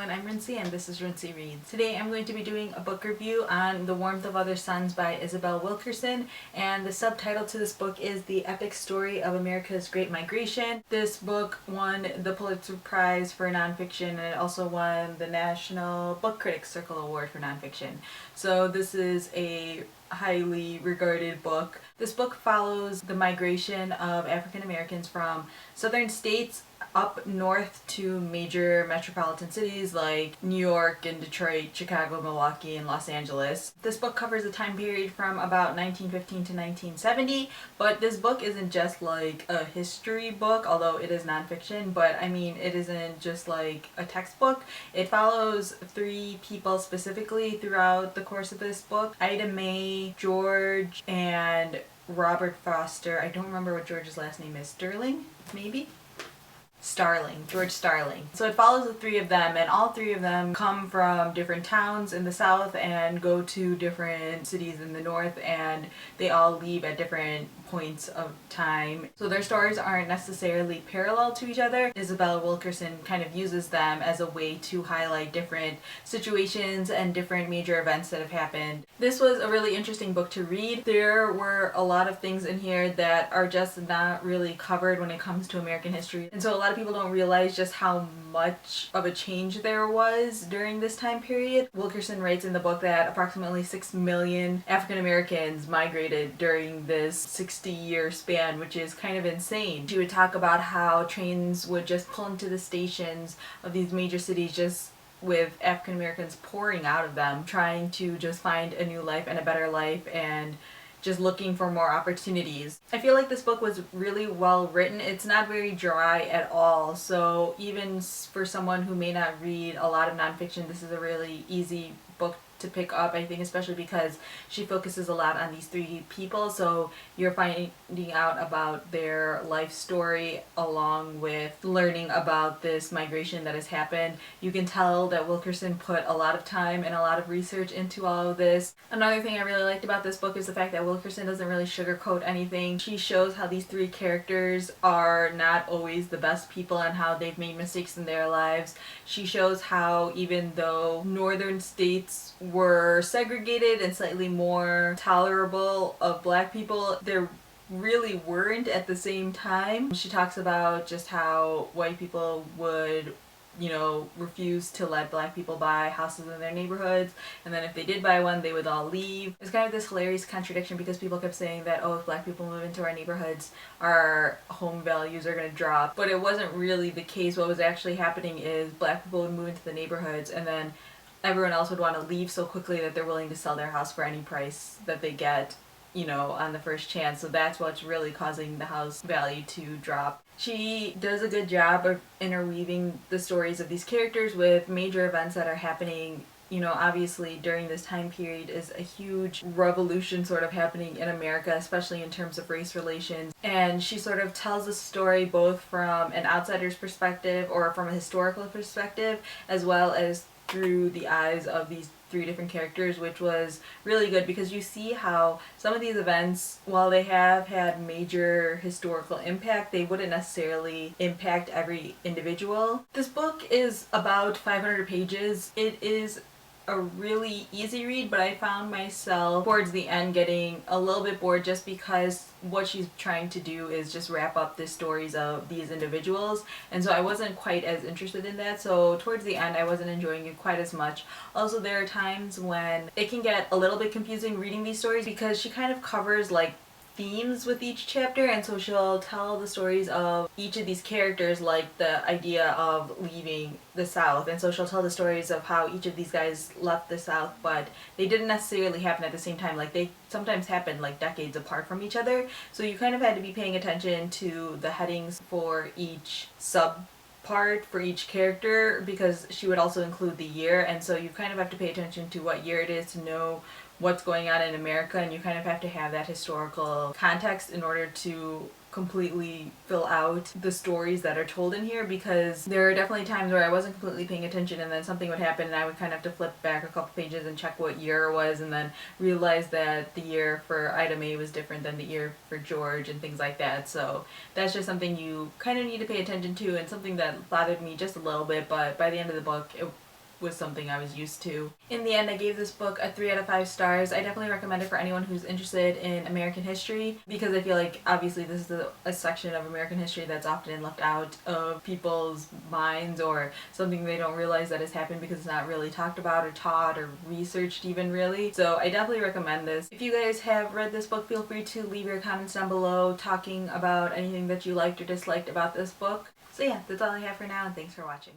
everyone, I'm Rincey and this is Rincey Reads. Today I'm going to be doing a book review on The Warmth of Other Suns by Isabel Wilkerson, and the subtitle to this book is The Epic Story of America's Great Migration. This book won the Pulitzer Prize for nonfiction, and it also won the National Book Critics Circle Award for nonfiction. So this is a highly regarded book. This book follows the migration of African Americans from southern states up north to major metropolitan cities like New York and Detroit, Chicago, Milwaukee, and Los Angeles. This book covers a time period from about 1915 to 1970, but this book isn't just like a history book, although it is nonfiction, but I mean it isn't just like a textbook. It follows three people specifically throughout the course of this book: Ida Mae, George, and Robert Foster. I don't remember what George's last name is. Sterling, maybe? George Starling. So it follows the three of them, and all three of them come from different towns in the south and go to different cities in the north, and they all leave at different points of time. So their stories aren't necessarily parallel to each other. Isabel Wilkerson kind of uses them as a way to highlight different situations and different major events that have happened. This was a really interesting book to read. There were a lot of things in here that are just not really covered when it comes to American history, and so a lot of people don't realize just how much of a change there was during this time period. Wilkerson writes in the book that approximately 6 million African Americans migrated during this 60-year span, which is kind of insane. She would talk about how trains would just pull into the stations of these major cities just with African Americans pouring out of them, trying to just find a new life and a better life and just looking for more opportunities. I feel like this book was really well written. It's not very dry at all, so even for someone who may not read a lot of nonfiction, this is a really easy book to pick up, I think, especially because she focuses a lot on these three people, so you're finding out about their life story along with learning about this migration that has happened. You can tell that Wilkerson put a lot of time and a lot of research into all of this. Another thing I really liked about this book is the fact that Wilkerson doesn't really sugarcoat anything. She shows how these three characters are not always the best people and how they've made mistakes in their lives. She shows how even though northern states were segregated and slightly more tolerable of black people, there really weren't at the same time. She talks about just how white people would refuse to let black people buy houses in their neighborhoods, and then if they did buy one, they would all leave. It's kind of this hilarious contradiction because people kept saying that, oh, if black people move into our neighborhoods, our home values are going to drop. But it wasn't really the case. What was actually happening is black people would move into the neighborhoods, and then everyone else would want to leave so quickly that they're willing to sell their house for any price that they get, on the first chance. So that's what's really causing the house value to drop. She does a good job of interweaving the stories of these characters with major events that are happening. Obviously during this time period is a huge revolution sort of happening in America, especially in terms of race relations. And she sort of tells a story both from an outsider's perspective or from a historical perspective, as well as through the eyes of these three different characters, which was really good because you see how some of these events, while they have had major historical impact, they wouldn't necessarily impact every individual. This book is about 500 pages. It is a really easy read, but I found myself towards the end getting a little bit bored just because what she's trying to do is just wrap up the stories of these individuals, and so I wasn't quite as interested in that. So towards the end I wasn't enjoying it quite as much. Also, there are times when it can get a little bit confusing reading these stories because she kind of covers like themes with each chapter, and so she'll tell the stories of each of these characters, like the idea of leaving the South, and so she'll tell the stories of how each of these guys left the South, but they didn't necessarily happen at the same time. Like, they sometimes happened like decades apart from each other, so you kind of had to be paying attention to the headings for each part for each character, because she would also include the year, and so you kind of have to pay attention to what year it is to know what's going on in America, and you kind of have to have that historical context in order to completely fill out the stories that are told in here, because there are definitely times where I wasn't completely paying attention and then something would happen and I would kind of have to flip back a couple pages and check what year it was, and then realize that the year for Ida Mae was different than the year for George and things like that. So that's just something you kind of need to pay attention to, and something that bothered me just a little bit, but by the end of the book was something I was used to. In the end, I gave this book a 3 out of 5 stars. I definitely recommend it for anyone who's interested in American history, because I feel like obviously this is a section of American history that's often left out of people's minds, or something they don't realize that has happened because it's not really talked about or taught or researched even really. So I definitely recommend this. If you guys have read this book, feel free to leave your comments down below talking about anything that you liked or disliked about this book. So yeah, that's all I have for now, and thanks for watching.